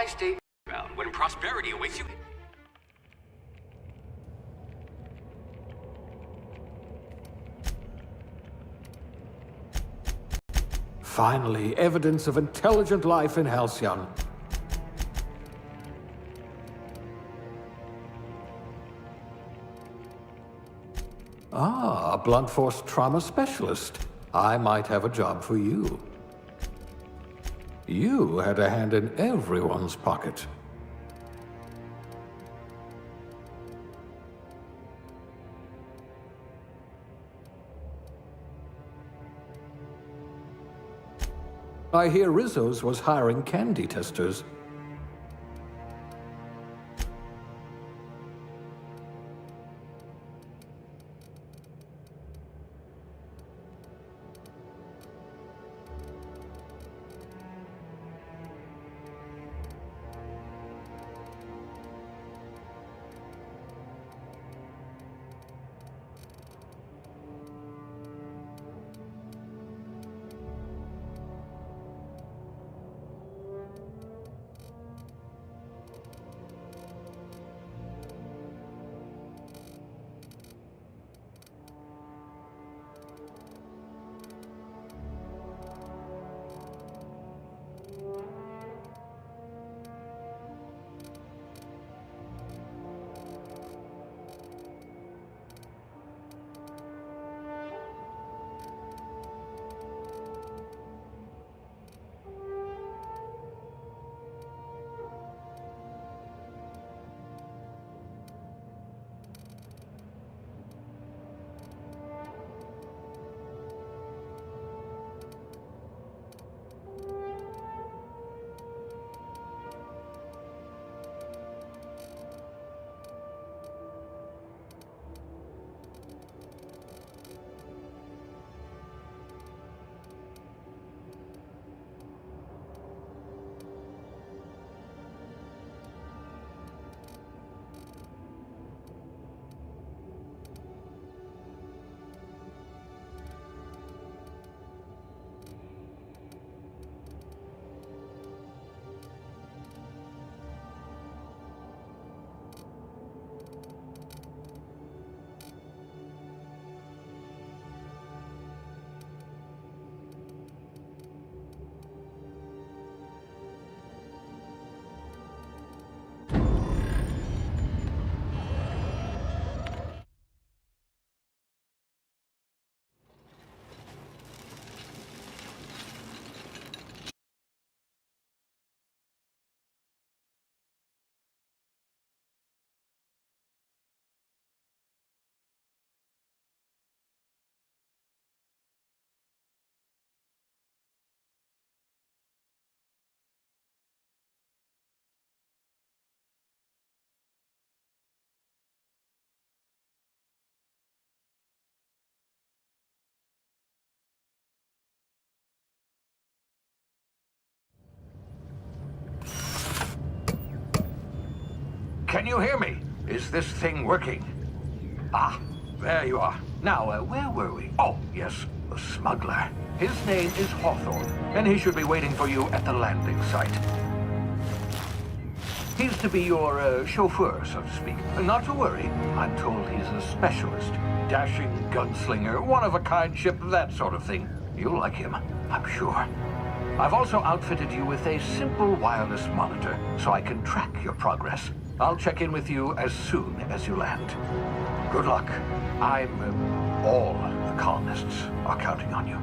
I stay bound when prosperity awaits you. Finally, evidence of intelligent life in Halcyon. Ah, a blunt force trauma specialist. I might have a job for you. You had a hand in everyone's pocket. I hear Rizzo's was hiring candy testers. Can you hear me? Is this thing working? Ah, there you are. Now, where were we? Oh, yes, the smuggler. His name is Hawthorne, and he should be waiting for you at the landing site. He's to be your chauffeur, so to speak. Not to worry. I'm told he's a specialist. Dashing gunslinger, one-of-a-kind ship, that sort of thing. You'll like him, I'm sure. I've also outfitted you with a simple wireless monitor, so I can track your progress. I'll check in with you as soon as you land. Good luck. All the colonists are counting on you.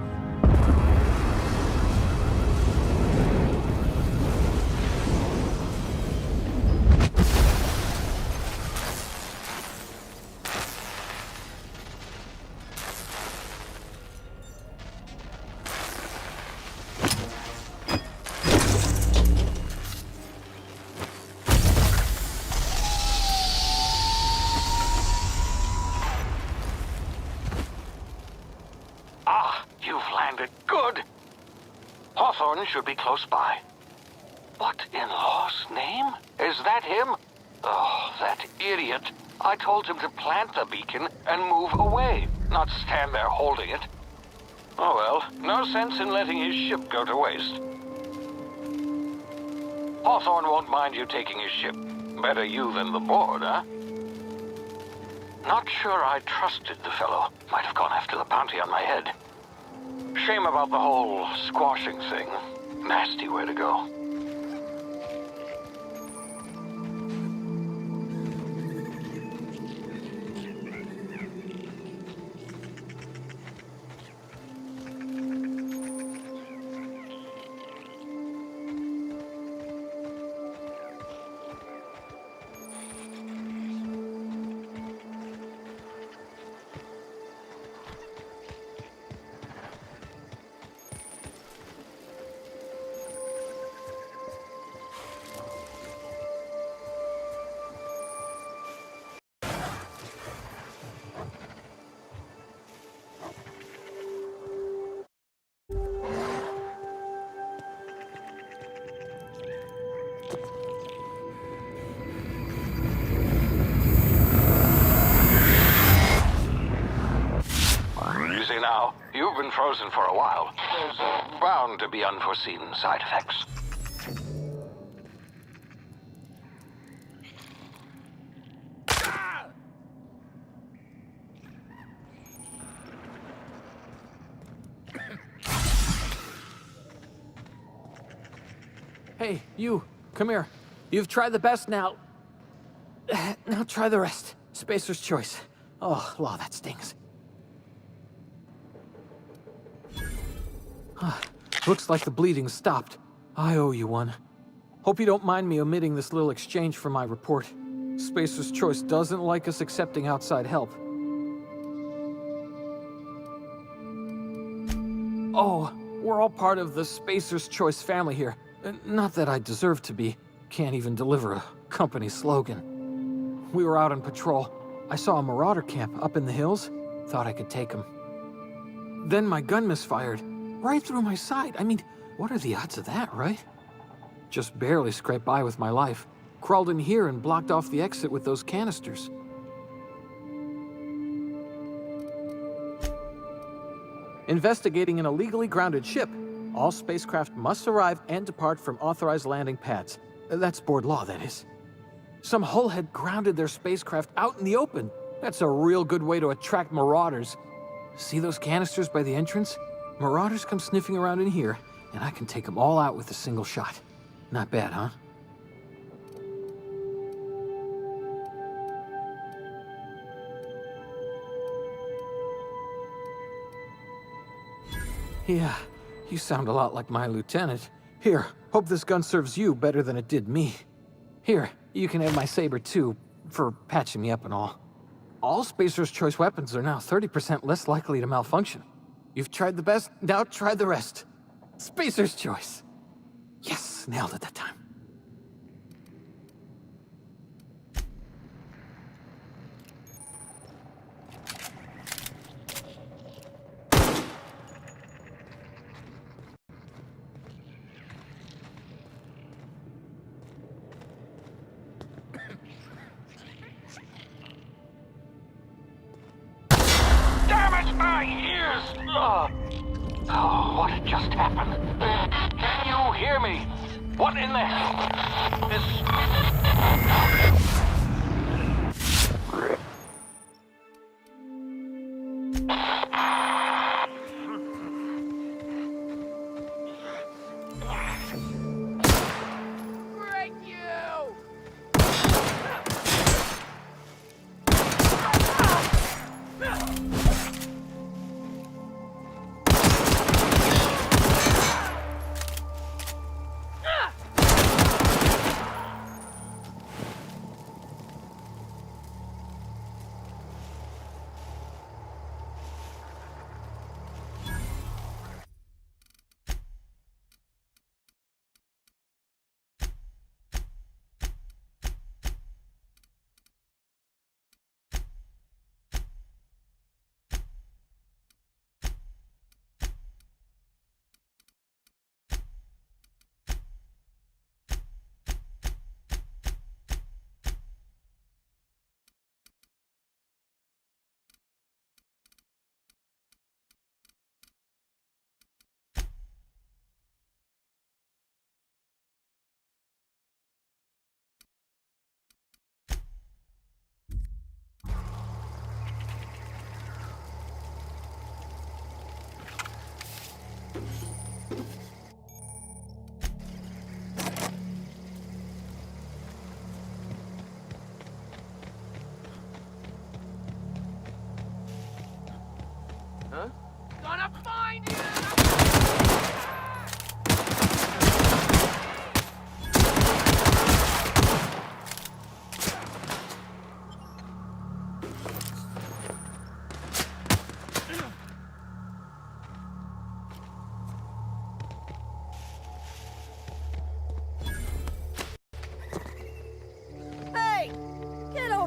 Hawthorne should be close by. What in law's name? Is that him? Oh, that idiot. I told him to plant the beacon and move away, not stand there holding it. Oh well, no sense in letting his ship go to waste. Hawthorne won't mind you taking his ship. Better you than the board, huh? Not sure I trusted the fellow. Might have gone after the bounty on my head. Shame about the whole squashing thing. Nasty way to go. Easy now. You've been frozen for a while. There's bound to be unforeseen side effects. Hey, you, come here. You've tried the best now. Now try the rest. Spacer's choice. Oh, law, that stings. Looks like the bleeding stopped. I owe you one. Hope you don't mind me omitting this little exchange from my report. Spacer's choice doesn't like us accepting outside help. Oh, we're all part of the Spacer's Choice family here. Not that I deserve to be. Can't even deliver a company slogan. We were out on patrol. I saw a marauder camp up in the hills. Thought I could take him. Then my gun misfired. Right through my side. I mean, what are the odds of that, right? Just barely scraped by with my life. Crawled in here and blocked off the exit with those canisters. Investigating an illegally grounded ship. All spacecraft must arrive and depart from authorized landing pads. That's board law, that is. Some hull had grounded their spacecraft out in the open. That's a real good way to attract marauders. See those canisters by the entrance? Marauders come sniffing around in here, and I can take them all out with a single shot. Not bad, huh? Yeah, you sound a lot like my lieutenant. Here, hope this gun serves you better than it did me. Here, you can have my saber too, for patching me up and all. All Spacer's Choice weapons are now 30% less likely to malfunction. You've tried the best, now try the rest. Spacer's Choice. Yes, nailed it that time. My ears! Oh, what just happened? Can you hear me? What in the hell is...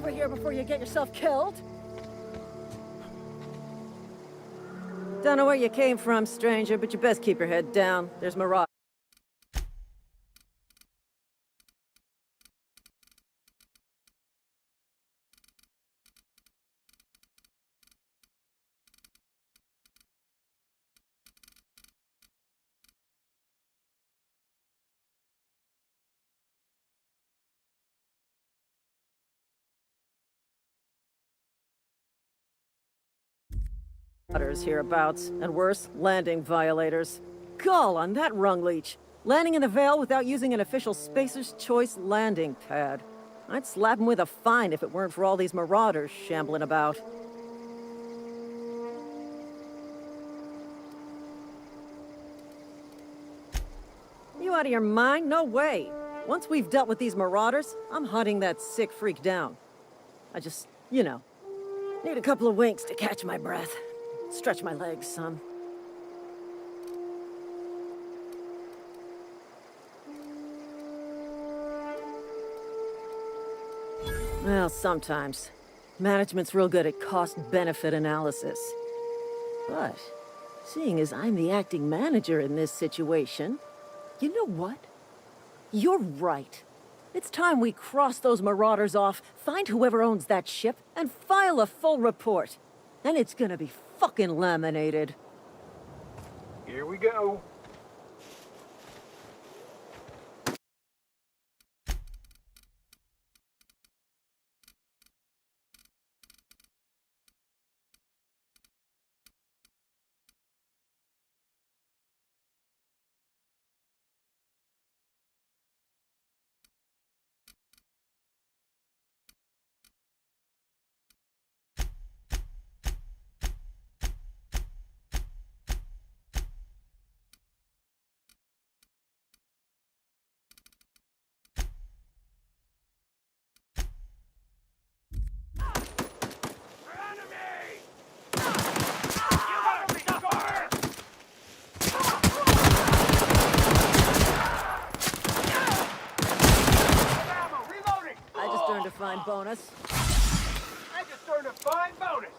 over here before you get yourself killed. Don't know where you came from, stranger, but you best keep your head down. There's Marauders. Hereabouts, and worse, landing violators. Gall on that rung leech. Landing in the Vale without using an official Spacer's Choice landing pad. I'd slap him with a fine if it weren't for all these marauders shambling about. You out of your mind? No way. Once we've dealt with these marauders, I'm hunting that sick freak down. I just, need a couple of winks to catch my breath. Stretch my legs some. Well, sometimes. Management's real good at cost-benefit analysis. But, seeing as I'm the acting manager in this situation, you know what? You're right. It's time we cross those marauders off, find whoever owns that ship, and file a full report. Then it's gonna be fucking laminated. Here we go. Fine bonus. I just earned a fine bonus.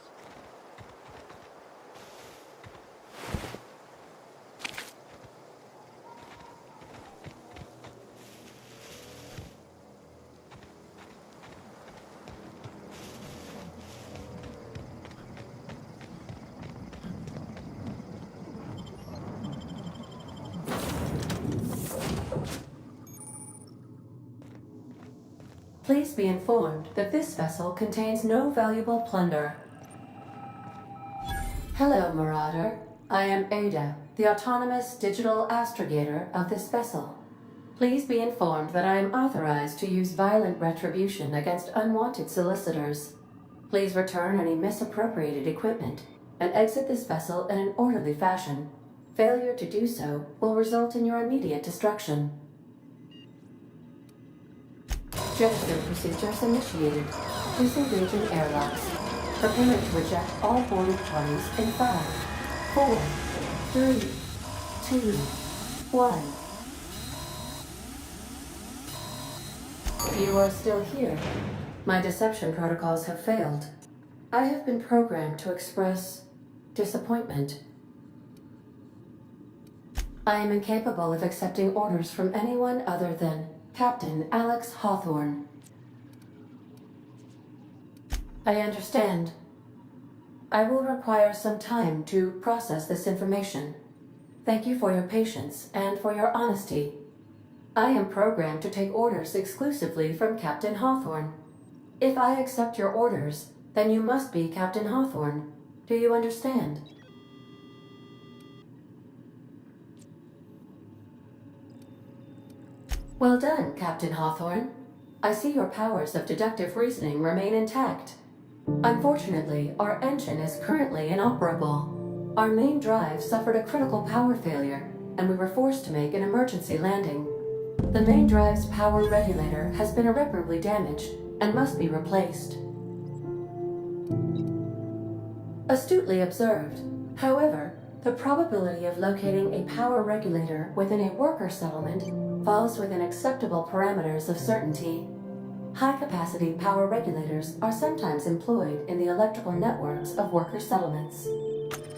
Please be informed that this vessel contains no valuable plunder. Hello, Marauder. I am Ada, the autonomous digital astrogator of this vessel. Please be informed that I am authorized to use violent retribution against unwanted solicitors. Please return any misappropriated equipment and exit this vessel in an orderly fashion. Failure to do so will result in your immediate destruction. Jettison procedures initiated. Disengaging airlocks. Preparing to eject all boarding parties in 5, 4, 3, 2, 1. You are still here. My deception protocols have failed. I have been programmed to express disappointment. I am incapable of accepting orders from anyone other than Captain Alex Hawthorne. I understand. I will require some time to process this information. Thank you for your patience and for your honesty. I am programmed to take orders exclusively from Captain Hawthorne. If I accept your orders, then you must be Captain Hawthorne. Do you understand? Well done, Captain Hawthorne. I see your powers of deductive reasoning remain intact. Unfortunately, our engine is currently inoperable. Our main drive suffered a critical power failure, and we were forced to make an emergency landing. The main drive's power regulator has been irreparably damaged and must be replaced. Astutely observed. However, the probability of locating a power regulator within a worker settlement falls within acceptable parameters of certainty. High-capacity power regulators are sometimes employed in the electrical networks of worker settlements.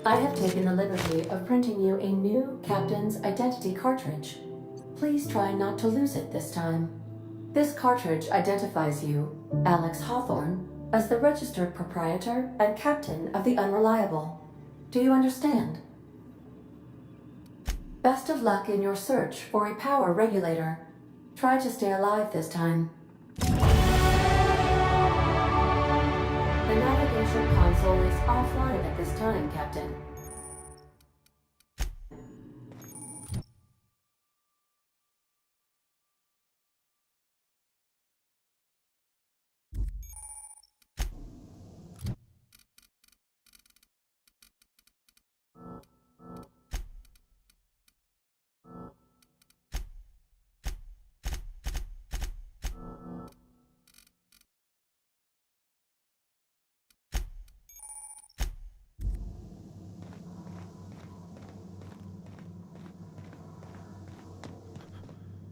I have taken the liberty of printing you a new Captain's Identity cartridge. Please try not to lose it this time. This cartridge identifies you, Alex Hawthorne, as the registered proprietor and captain of the Unreliable. Do you understand? Best of luck in your search for a power regulator. Try to stay alive this time. The navigation console is offline at this time, Captain.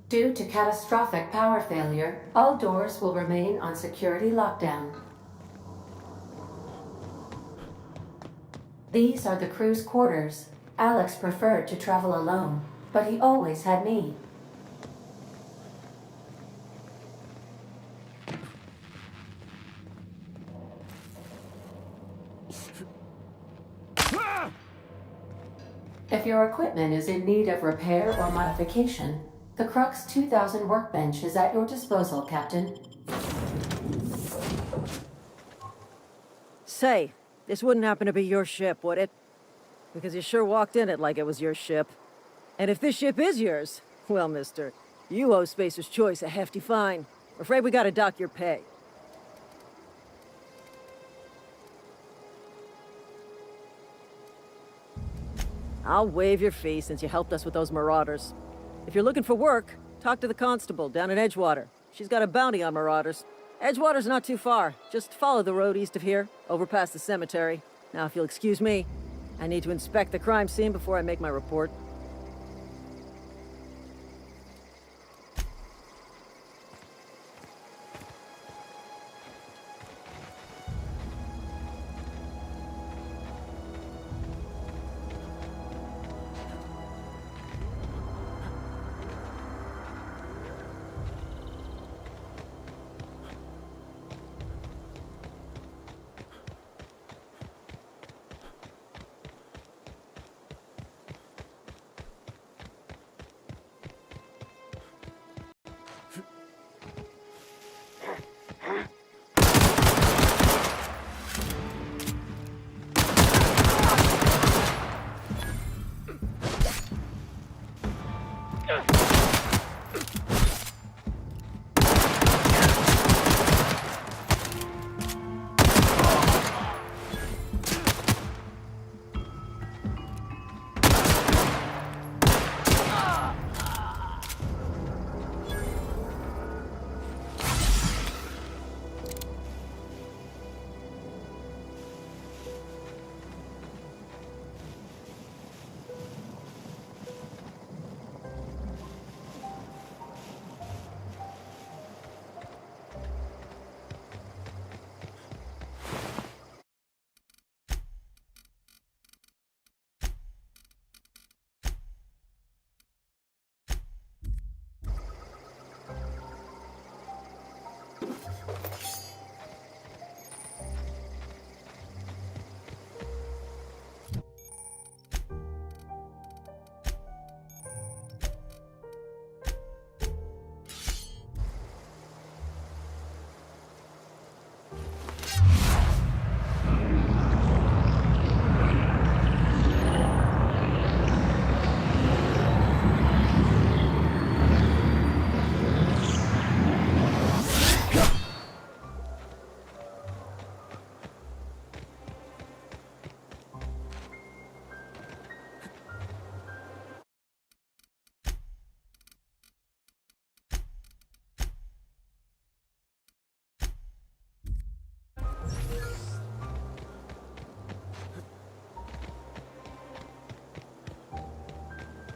Due to catastrophic power failure, all doors will remain on security lockdown. These are the crew's quarters. Alex preferred to travel alone, but he always had me. If your equipment is in need of repair or modification, the Crux 2000 workbench is at your disposal, Captain. Say, this wouldn't happen to be your ship, would it? Because you sure walked in it like it was your ship. And if this ship is yours, well, mister, you owe Spacer's Choice a hefty fine. I'm afraid we gotta dock your pay. I'll waive your fee since you helped us with those marauders. If you're looking for work, talk to the constable down in Edgewater. She's got a bounty on marauders. Edgewater's not too far. Just follow the road east of here, over past the cemetery. Now, if you'll excuse me, I need to inspect the crime scene before I make my report.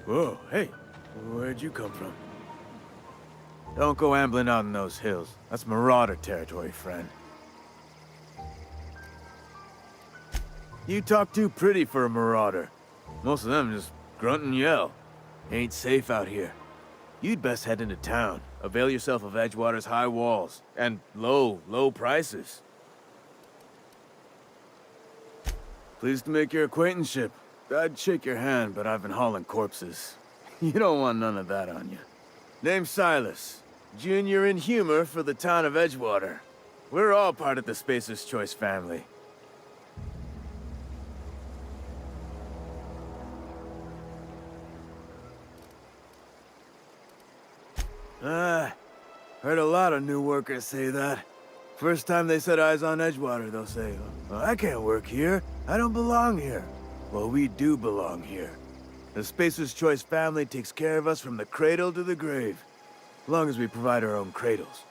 Whoa, hey, where'd you come from? Don't go ambling out in those hills. That's marauder territory, friend. You talk too pretty for a marauder. Most of them just grunt and yell. Ain't safe out here. You'd best head into town. Avail yourself of Edgewater's high walls. And low prices. Pleased to make your acquaintanceship. I'd shake your hand, but I've been hauling corpses. You don't want none of that on you. Name's Silas. Junior in humor for the town of Edgewater. We're all part of the Spacer's Choice family. Heard a lot of new workers say that. First time they set eyes on Edgewater, they'll say, "Well, I can't work here. I don't belong here." Well, we do belong here. The Spacer's Choice family takes care of us from the cradle to the grave. As long as we provide our own cradles.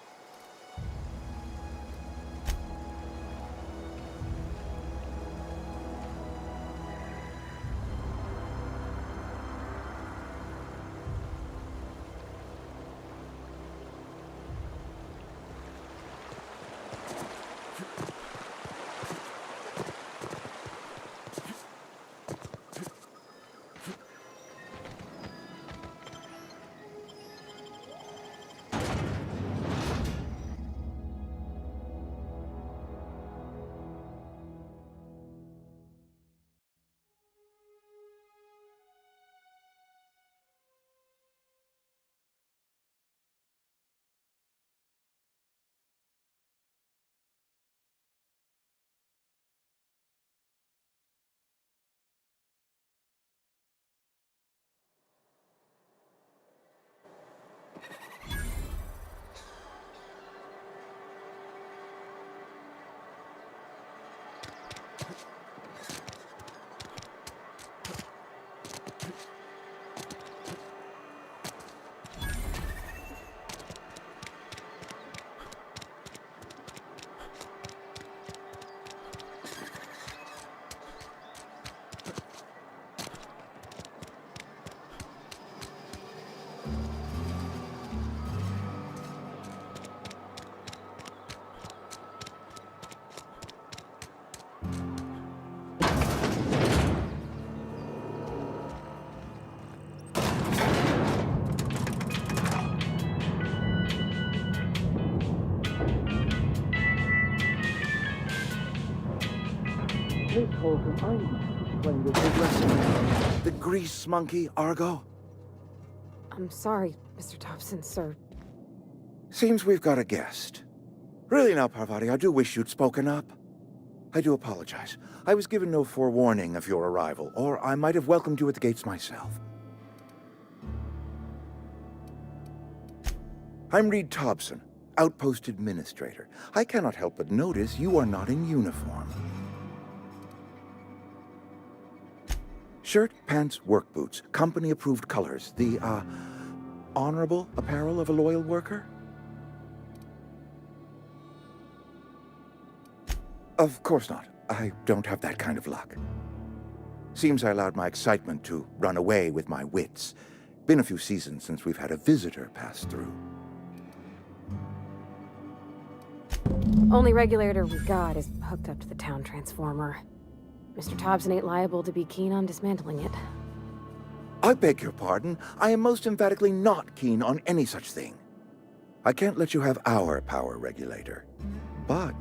The grease monkey, Argo? I'm sorry, Mr. Thompson, sir. Seems we've got a guest. Really now, Parvati, I do wish you'd spoken up. I do apologize. I was given no forewarning of your arrival, or I might have welcomed you at the gates myself. I'm Reed Thompson, Outpost Administrator. I cannot help but notice you are not in uniform. Shirt, pants, work boots, company-approved colors. The, honorable apparel of a loyal worker? Of course not. I don't have that kind of luck. Seems I allowed my excitement to run away with my wits. Been a few seasons since we've had a visitor pass through. Only regulator we got is hooked up to the town transformer. Mr. Thompson ain't liable to be keen on dismantling it. I beg your pardon. I am most emphatically not keen on any such thing. I can't let you have our power regulator. But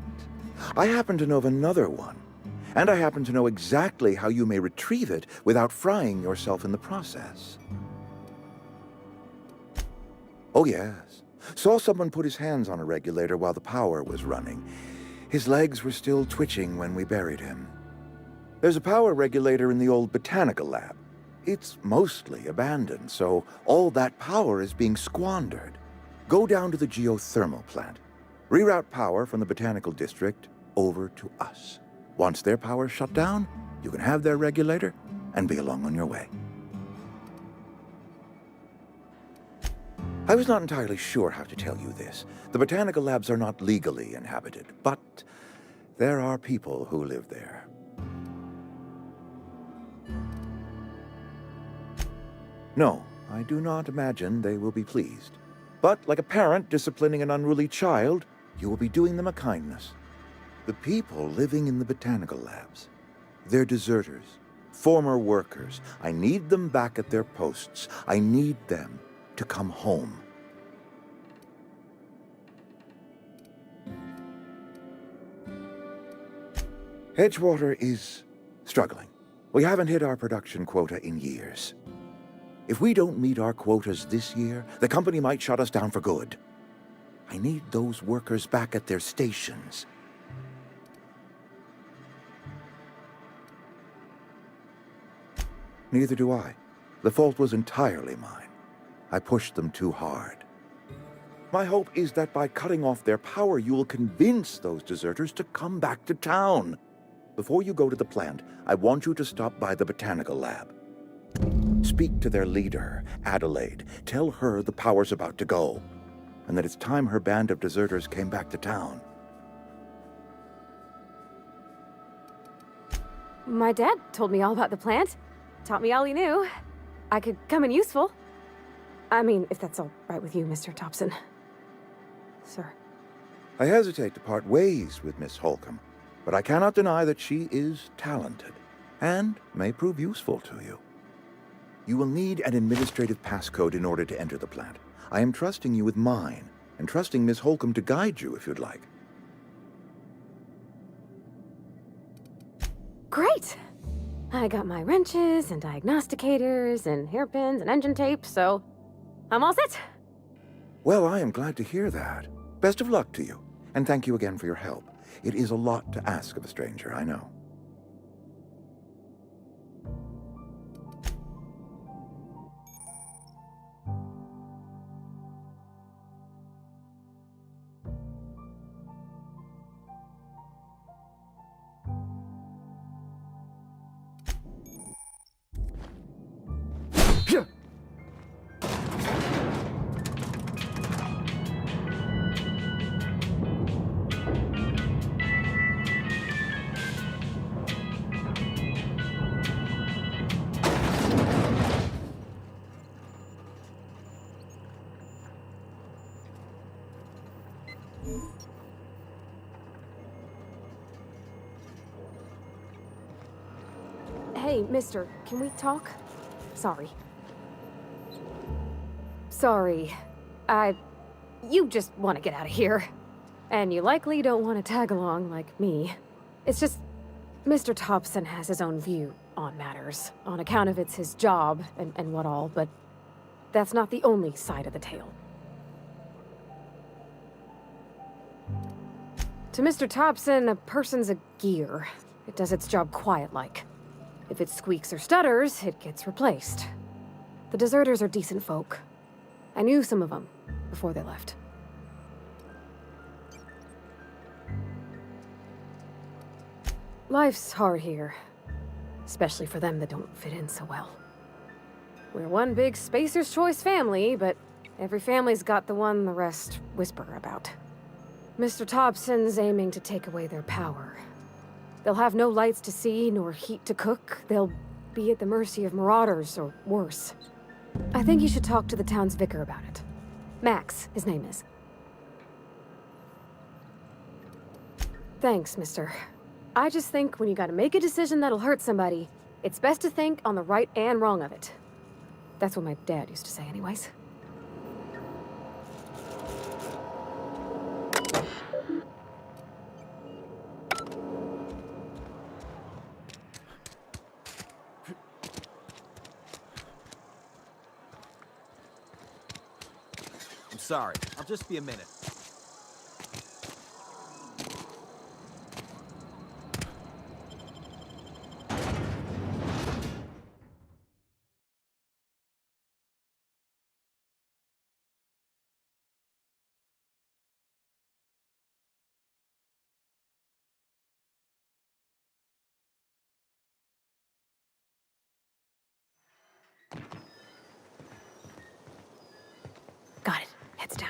I happen to know of another one. And I happen to know exactly how you may retrieve it without frying yourself in the process. Oh yes. Saw someone put his hands on a regulator while the power was running. His legs were still twitching when we buried him. There's a power regulator in the old botanical lab. It's mostly abandoned, so all that power is being squandered. Go down to the geothermal plant. Reroute power from the botanical district over to us. Once their power's shut down, you can have their regulator and be along on your way. I was not entirely sure how to tell you this. The botanical labs are not legally inhabited, but there are people who live there. No, I do not imagine they will be pleased. But like a parent disciplining an unruly child, you will be doing them a kindness. The people living in the botanical labs, they're deserters, former workers. I need them back at their posts. I need them to come home. Edgewater is struggling. We haven't hit our production quota in years. If we don't meet our quotas this year, the company might shut us down for good. I need those workers back at their stations. Neither do I. The fault was entirely mine. I pushed them too hard. My hope is that by cutting off their power, you will convince those deserters to come back to town. Before you go to the plant, I want you to stop by the botanical lab. Speak to their leader, Adelaide. Tell her the power's about to go, and that it's time her band of deserters came back to town. My dad told me all about the plant. Taught me all he knew. I could come in useful. I mean, if that's all right with you, Mr. Thompson. Sir. I hesitate to part ways with Miss Holcomb, but I cannot deny that she is talented and may prove useful to you. You will need an administrative passcode in order to enter the plant. I am trusting you with mine, and trusting Miss Holcomb to guide you if you'd like. Great! I got my wrenches and diagnosticators and hairpins and engine tape, so I'm all set. Well, I am glad to hear that. Best of luck to you, and thank you again for your help. It is a lot to ask of a stranger, I know. Hey, mister, can we talk? Sorry. Sorry. You just want to get out of here. And you likely don't want to tag along like me. It's just, Mr. Thompson has his own view on matters, on account of it's his job and what all, but that's not the only side of the tale. To Mr. Thompson, a person's a gear. It does its job quiet-like. If it squeaks or stutters, it gets replaced. The deserters are decent folk. I knew some of them before they left. Life's hard here, especially for them that don't fit in so well. We're one big Spacer's Choice family, but every family's got the one the rest whisper about. Mr. Thompson's aiming to take away their power. They'll have no lights to see, nor heat to cook. They'll be at the mercy of marauders, or worse. I think you should talk to the town's vicar about it. Max, his name is. Thanks, mister. I just think when you gotta make a decision that'll hurt somebody, it's best to think on the right and wrong of it. That's what my dad used to say anyways. Sorry, I'll just be a minute. Got it. Heads down.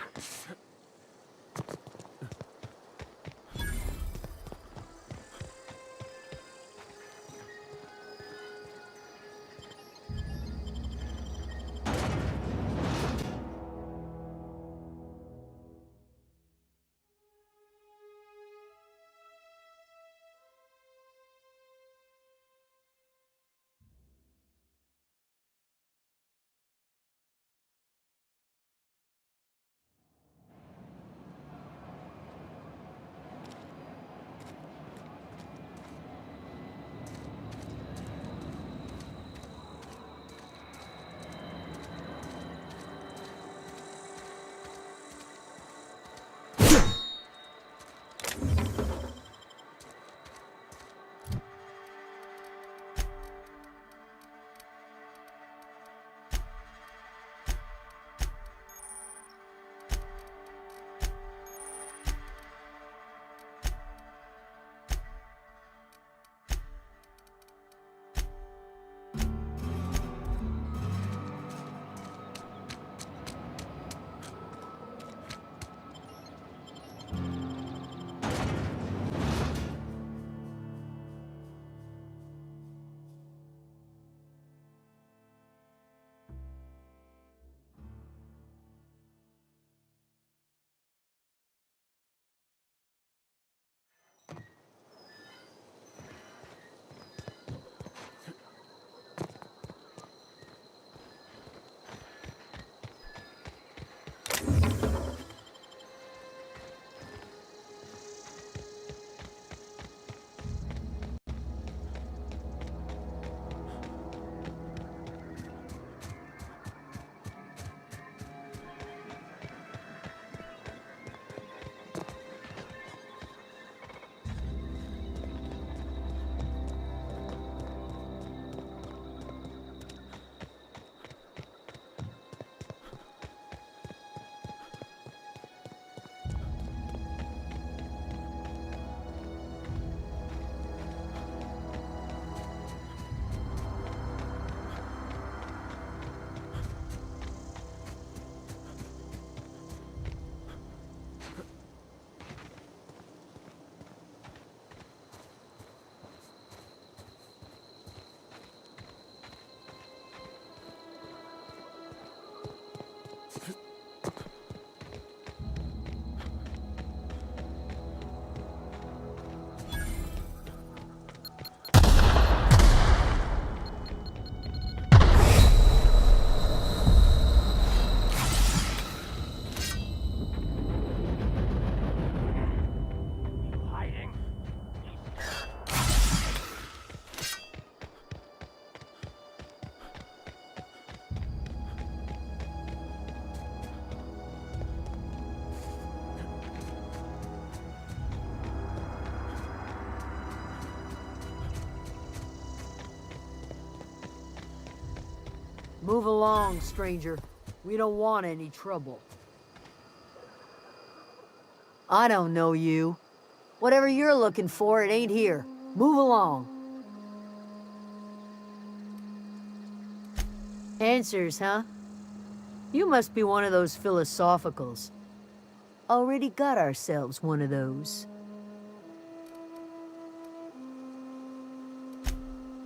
Move along, stranger. We don't want any trouble. I don't know you. Whatever you're looking for, it ain't here. Move along. Answers, huh? You must be one of those philosophicals. Already got ourselves one of those.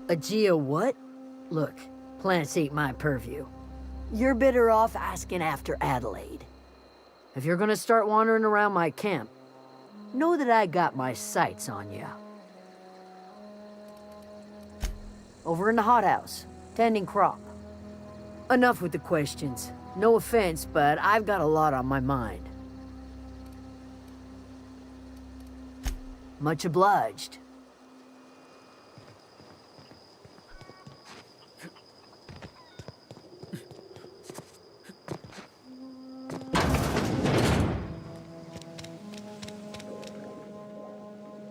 A geo what? Look, plants ain't my purview. You're better off asking after Adelaide. If you're gonna start wandering around my camp, know that I got my sights on ya. Over in the hothouse, tending crop. Enough with the questions. No offense, but I've got a lot on my mind. Much obliged.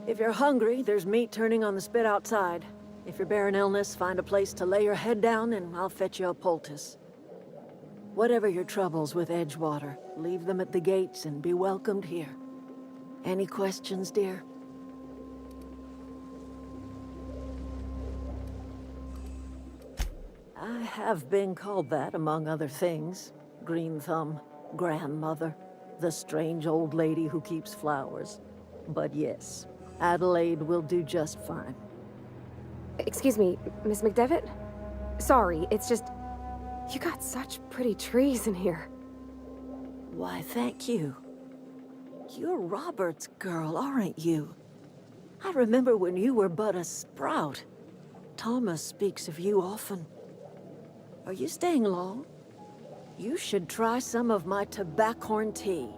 If you're hungry, there's meat turning on the spit outside. If you're bearing illness, find a place to lay your head down and I'll fetch you a poultice. Whatever your troubles with Edgewater, leave them at the gates and be welcomed here. Any questions, dear? I have been called that, among other things. Green Thumb, grandmother, the strange old lady who keeps flowers. But yes, Adelaide will do just fine. Excuse me, Miss McDevitt? Sorry, it's just... You got such pretty trees in here. Why, thank you. You're Robert's girl, aren't you? I remember when you were but a sprout. Thomas speaks of you often. Are you staying long? You should try some of my tobaccorn tea.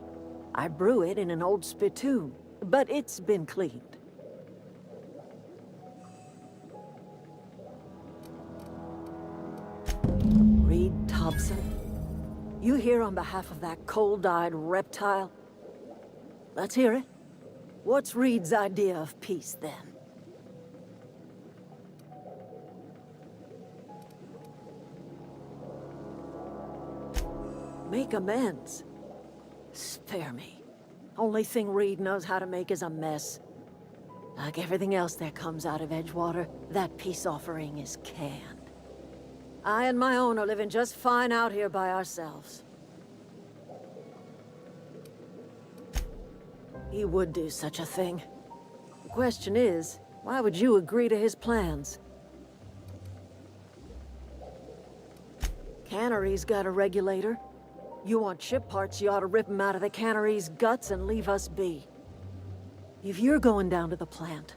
I brew it in an old spittoon, but it's been cleaned. Reed Thompson? You here on behalf of that cold-eyed reptile? Let's hear it. What's Reed's idea of peace, then? Make amends? Spare me. Only thing Reed knows how to make is a mess. Like everything else that comes out of Edgewater, that peace offering is canned. I and my own are living just fine out here by ourselves. He would do such a thing. The question is, why would you agree to his plans? Cannery's got a regulator. You want ship parts, you ought to rip them out of the cannery's guts and leave us be. If you're going down to the plant,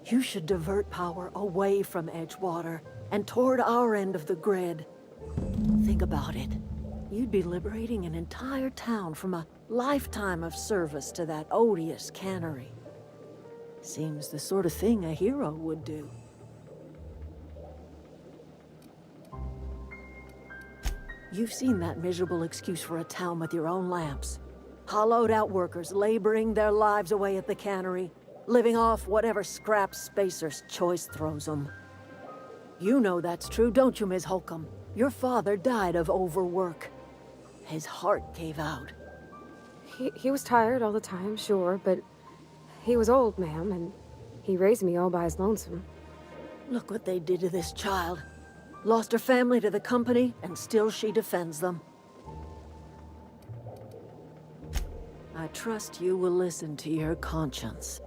you should divert power away from Edgewater and toward our end of the grid. Think about it. You'd be liberating an entire town from a lifetime of service to that odious cannery. Seems the sort of thing a hero would do. You've seen that miserable excuse for a town with your own lamps. Hollowed-out workers laboring their lives away at the cannery, living off whatever scraps Spacer's Choice throws them. You know that's true, don't you, Ms. Holcomb? Your father died of overwork. His heart gave out. He was tired all the time, sure, but he was old, ma'am, and he raised me all by his lonesome. Look what they did to this child. Lost her family to the company, and still she defends them. I trust you will listen to your conscience.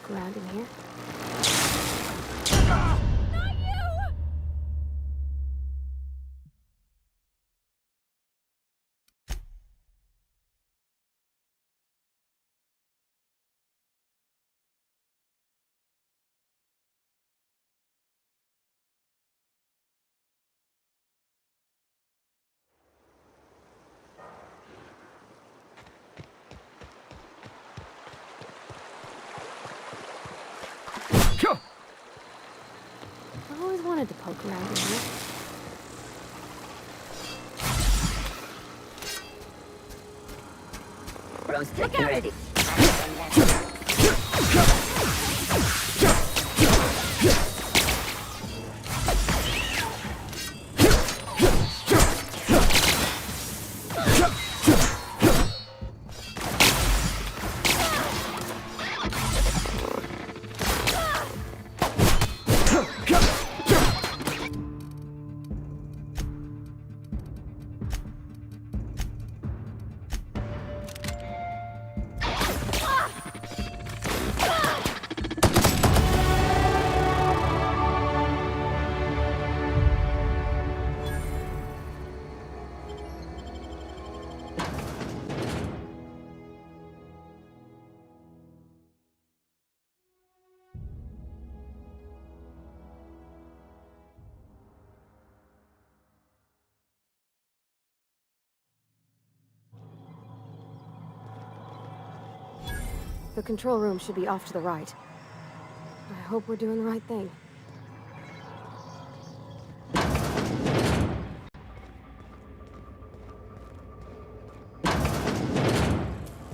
poke around in here. I've always wanted to poke around in here. Broomstick ready. The control room should be off to the right. I hope we're doing the right thing.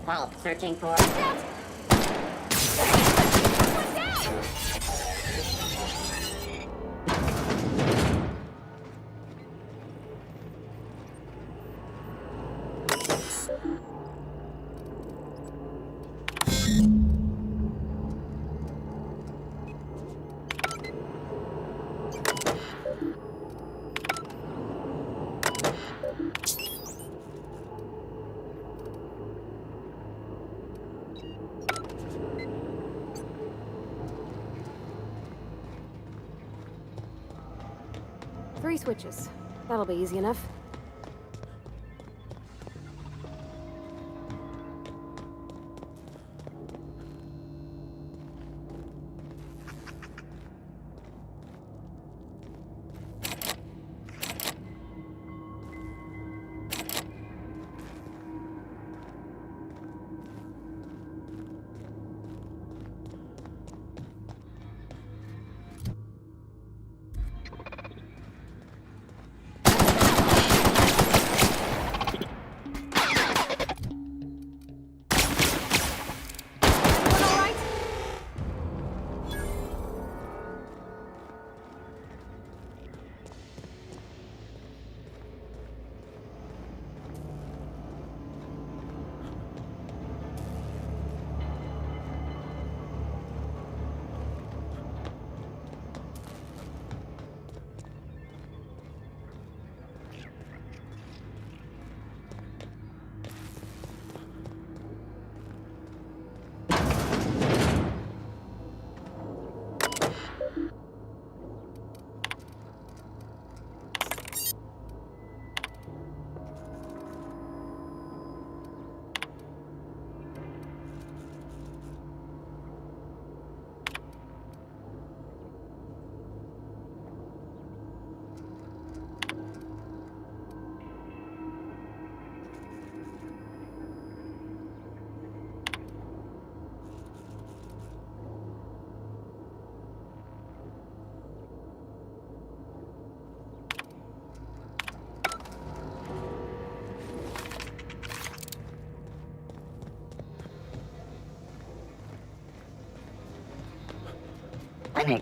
Help, searching for... Three switches. That'll be easy enough.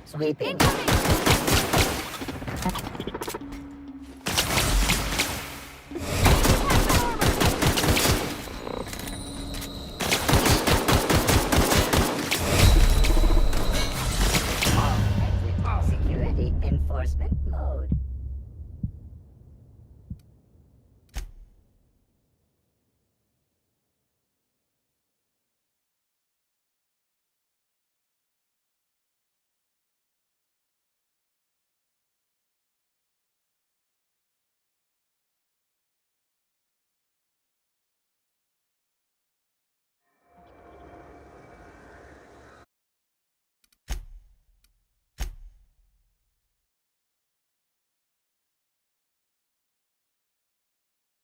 Sweeping. Security enforcement mode.